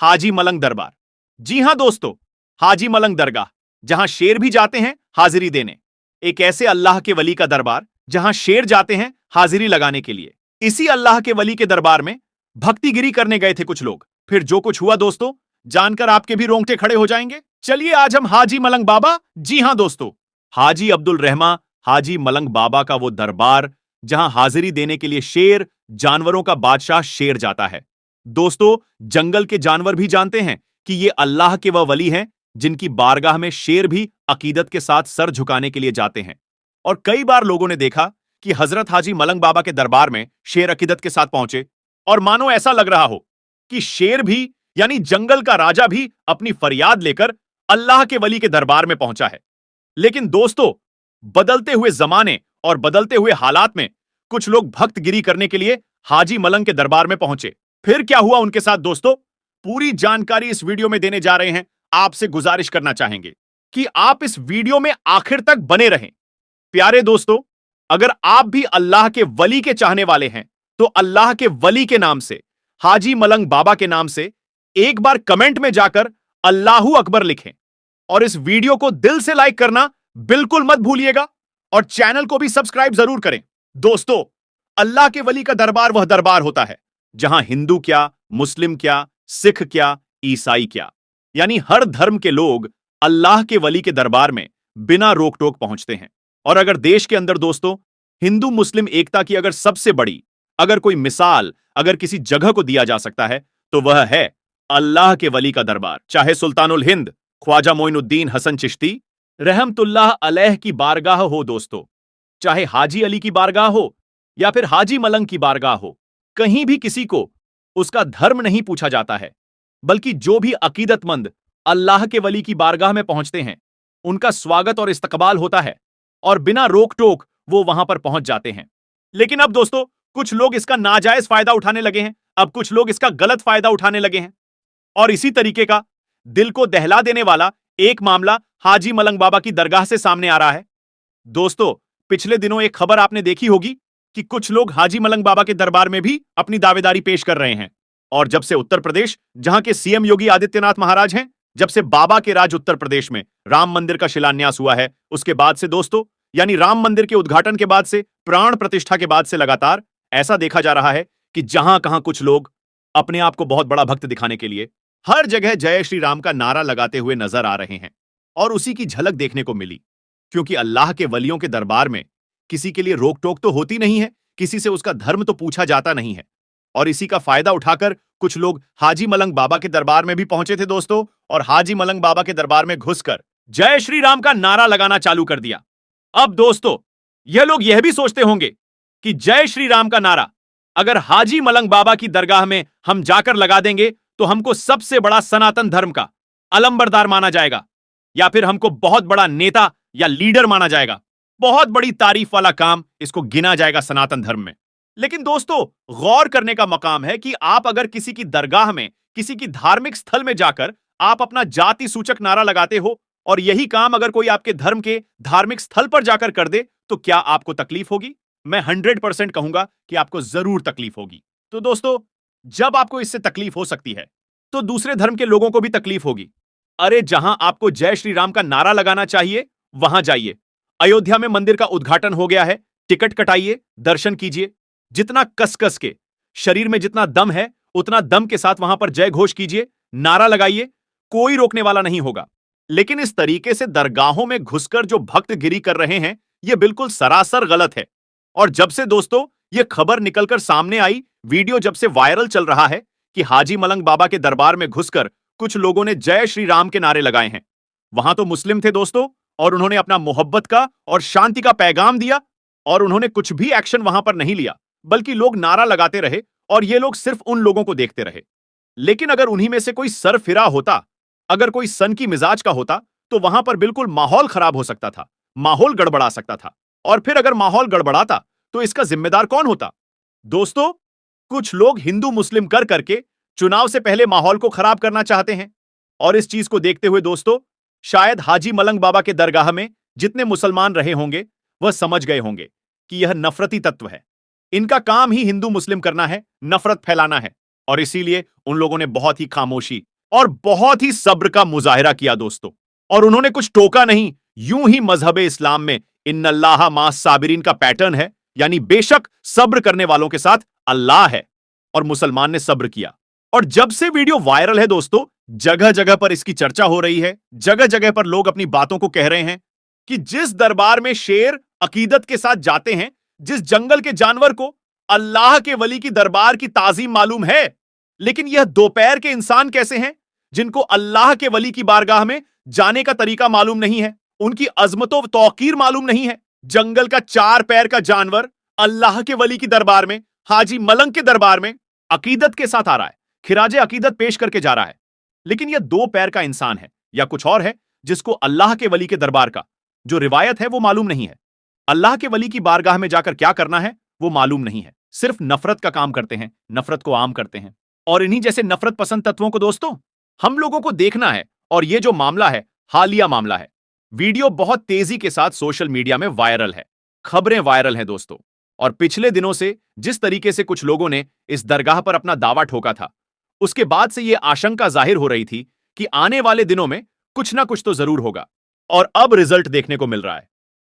हाजी मलंग दरबार। जी हां दोस्तों, हाजी मलंग दरगाह, जहां शेर भी जाते हैं हाजिरी देने। एक ऐसे अल्लाह के वली का दरबार जहां शेर जाते हैं हाजिरी लगाने के लिए। इसी अल्लाह के वली के दरबार में भक्तिगिरी करने गए थे कुछ लोग। फिर जो कुछ हुआ दोस्तों, जानकर आपके भी रोंगटे खड़े हो जाएंगे। चलिए आज हम हाजी मलंग बाबा, जी हां दोस्तों, हाजी अब्दुल रहमा हाजी मलंग बाबा का वो दरबार जहां हाजिरी देने के लिए शेर, जानवरों का बादशाह शेर जाता है। दोस्तों, जंगल के जानवर भी जानते हैं कि ये अल्लाह के वह वली हैं जिनकी बारगाह में शेर भी अकीदत के साथ सर झुकाने के लिए जाते हैं। और कई बार लोगों ने देखा कि हजरत हाजी मलंग बाबा के दरबार में शेर अकीदत के साथ पहुंचे और मानो ऐसा लग रहा हो कि शेर भी, यानी जंगल का राजा भी, अपनी फरियाद लेकर अल्लाह के वली के दरबार में पहुंचा है। लेकिन दोस्तों, बदलते हुए जमाने और बदलते हुए हालात में कुछ लोग भक्तगिरी करने के लिए हाजी मलंग के दरबार में पहुंचे। फिर क्या हुआ उनके साथ दोस्तों, पूरी जानकारी इस वीडियो में देने जा रहे हैं। आपसे गुजारिश करना चाहेंगे कि आप इस वीडियो में आखिर तक बने रहें। प्यारे दोस्तों, अगर आप भी अल्लाह के वली के चाहने वाले हैं तो अल्लाह के वली के नाम से, हाजी मलंग बाबा के नाम से एक बार कमेंट में जाकर अल्लाहू अकबर लिखें और इस वीडियो को दिल से लाइक करना बिल्कुल मत भूलिएगा और चैनल को भी सब्सक्राइब जरूर करें। दोस्तों, अल्लाह के वली का दरबार वह दरबार होता है जहां हिंदू क्या, मुस्लिम क्या, सिख क्या, ईसाई क्या, यानी हर धर्म के लोग अल्लाह के वली के दरबार में बिना रोक टोक पहुंचते हैं। और अगर देश के अंदर दोस्तों हिंदू मुस्लिम एकता की अगर सबसे बड़ी अगर कोई मिसाल अगर किसी जगह को दिया जा सकता है तो वह है अल्लाह के वली का दरबार। चाहे सुल्तानुल हिंद ख्वाजा मोइनुद्दीन हसन चिश्ती रहमतुल्लाह अलैह की बारगाह हो दोस्तों, चाहे हाजी अली की बारगाह हो या फिर हाजी मलंग की बारगाह हो, कहीं भी किसी को उसका धर्म नहीं पूछा जाता है, बल्कि जो भी अकीदतमंद अल्लाह के वली की बारगाह में पहुंचते हैं उनका स्वागत और इस्तकबाल होता है और बिना रोक टोक वो वहां पर पहुंच जाते हैं। लेकिन अब दोस्तों, कुछ लोग इसका नाजायज फायदा उठाने लगे हैं। अब कुछ लोग इसका गलत फायदा उठाने लगे हैं और इसी तरीके का दिल को दहला देने वाला एक मामला हाजी मलंग बाबा की दरगाह से सामने आ रहा है। दोस्तों, पिछले दिनों एक खबर आपने देखी होगी कि कुछ लोग हाजी मलंग बाबा के दरबार में भी अपनी दावेदारी पेश कर रहे हैं। और जब से उत्तर प्रदेश, जहां के सीएम योगी आदित्यनाथ महाराज हैं, जब से बाबा के राज उत्तर प्रदेश में राम मंदिर का शिलान्यास हुआ है, उसके बाद से दोस्तों, यानी राम मंदिर के उद्घाटन के बाद से, प्राण प्रतिष्ठा के बाद से लगातार ऐसा देखा जा रहा है कि जहां कहां कुछ लोग अपने आप को बहुत बड़ा भक्त दिखाने के लिए हर जगह जय श्री राम का नारा लगाते हुए नजर आ रहे हैं। और उसी की झलक देखने को मिली, क्योंकि अल्लाह के वलियों के दरबार में किसी के लिए रोक टोक तो होती नहीं है, किसी से उसका धर्म तो पूछा जाता नहीं है। और इसी का फायदा उठाकर कुछ लोग हाजी मलंग बाबा के दरबार में भी पहुंचे थे दोस्तों, और हाजी मलंग बाबा के दरबार में घुसकर जय श्री राम का नारा लगाना चालू कर दिया। अब दोस्तों, यह लोग यह भी सोचते होंगे कि जय श्री राम का नारा अगर हाजी मलंग बाबा की दरगाह में हम जाकर लगा देंगे तो हमको सबसे बड़ा सनातन धर्म का अलंबरदार माना जाएगा, या फिर हमको बहुत बड़ा नेता या लीडर माना जाएगा, बहुत बड़ी तारीफ वाला काम इसको गिना जाएगा सनातन धर्म में। लेकिन दोस्तों, गौर करने का मकाम है कि आप अगर किसी की दरगाह में, किसी की धार्मिक स्थल में जाकर आप अपना जाति सूचक नारा लगाते हो और यही काम अगर कोई आपके धर्म के धार्मिक स्थल पर जाकर कर दे तो क्या आपको तकलीफ होगी? मैं 100% कहूंगा कि आपको जरूर तकलीफ होगी। तो दोस्तों, जब आपको इससे तकलीफ हो सकती है तो दूसरे धर्म के लोगों को भी तकलीफ होगी। अरे, जहां आपको जय श्री राम का नारा लगाना चाहिए वहां जाइए। अयोध्या में मंदिर का उद्घाटन हो गया है, टिकट कटाइए, दर्शन कीजिए, जितना कस के शरीर में जितना दम है उतना दम के साथ वहां पर जय घोष कीजिए, नारा लगाइए, कोई रोकने वाला नहीं होगा। लेकिन इस तरीके से दरगाहों में घुसकर जो भक्तगिरी कर रहे हैं, यह बिल्कुल सरासर गलत है। और जब से दोस्तों यह खबर निकलकर सामने आई, वीडियो जब से वायरल चल रहा है कि हाजी मलंग बाबा के दरबार में घुसकर कुछ लोगों ने जय श्री राम के नारे लगाए हैं, वहां तो मुस्लिम थे दोस्तों और उन्होंने अपना मोहब्बत का और शांति का पैगाम दिया और उन्होंने कुछ भी एक्शन वहां पर नहीं लिया, बल्कि लोग नारा लगाते रहे और ये लोग सिर्फ उन लोगों को देखते रहे। लेकिन अगर उन्हीं में से कोई सरफिरा होता, अगर कोई सन की मिजाज का होता, तो वहां पर बिल्कुल माहौल खराब हो सकता था, माहौल गड़बड़ा सकता था। और फिर अगर माहौल गड़बड़ाता तो इसका जिम्मेदार कौन होता? दोस्तों, कुछ लोग हिंदू मुस्लिम कर करके चुनाव से पहले माहौल को खराब करना चाहते हैं। और इस चीज को देखते हुए दोस्तों, शायद हाजी मलंग बाबा के दरगाह में जितने मुसलमान रहे होंगे वह समझ गए होंगे कि यह नफरती तत्व है, इनका काम ही हिंदू मुस्लिम करना है, नफरत फैलाना है। और इसीलिए उन लोगों ने बहुत ही खामोशी, और बहुत ही सब्र का मुजाहिरा किया दोस्तों। और उन्होंने कुछ टोका नहीं, यूं ही मजहब इस्लाम में इन्नल्लाह मा साबिरीन का पैटर्न है, यानी बेशक सब्र करने वालों के साथ अल्लाह है। और मुसलमान ने सब्र किया। और जब से वीडियो वायरल है दोस्तों, जगह जगह पर इसकी चर्चा हो रही है, जगह जगह पर लोग अपनी बातों को कह रहे हैं कि जिस दरबार में शेर अकीदत के साथ जाते हैं, जिस जंगल के जानवर को अल्लाह के वली की दरबार की ताजीम मालूम है, लेकिन यह दोपहर के इंसान कैसे हैं जिनको अल्लाह के वली की बारगाह में जाने का तरीका मालूम नहीं है, उनकी अजमतो तौकीर मालूम नहीं है। जंगल का 4 पैर का जानवर अल्लाह के वली की दरबार में, हाजी मलंग के दरबार में अकीदत के साथ आ रहा है, खिराजे अकीदत पेश करके जा रहा है। लेकिन यह 2 पैर का इंसान है या कुछ और है जिसको अल्लाह के वली के दरबार का जो रिवायत है वो मालूम नहीं है। अल्लाह के वली की बारगाह में जाकर क्या करना है वो मालूम नहीं है। सिर्फ नफरत का काम करते हैं, नफरत को आम करते हैं। और इन्हीं जैसे नफरत पसंद तत्वों को दोस्तों हम लोगों को देखना है। और ये जो मामला है, हालिया मामला है। वीडियो बहुत तेजी के साथ सोशल मीडिया में वायरल है, खबरें वायरल हैं दोस्तों। और पिछले दिनों से जिस तरीके से कुछ लोगों ने इस दरगाह पर अपना दावा ठोका था, उसके बाद से यह आशंका जाहिर हो रही थी कि आने वाले दिनों में कुछ ना कुछ तो जरूर होगा। और अब रिजल्ट देखने को मिल रहा है।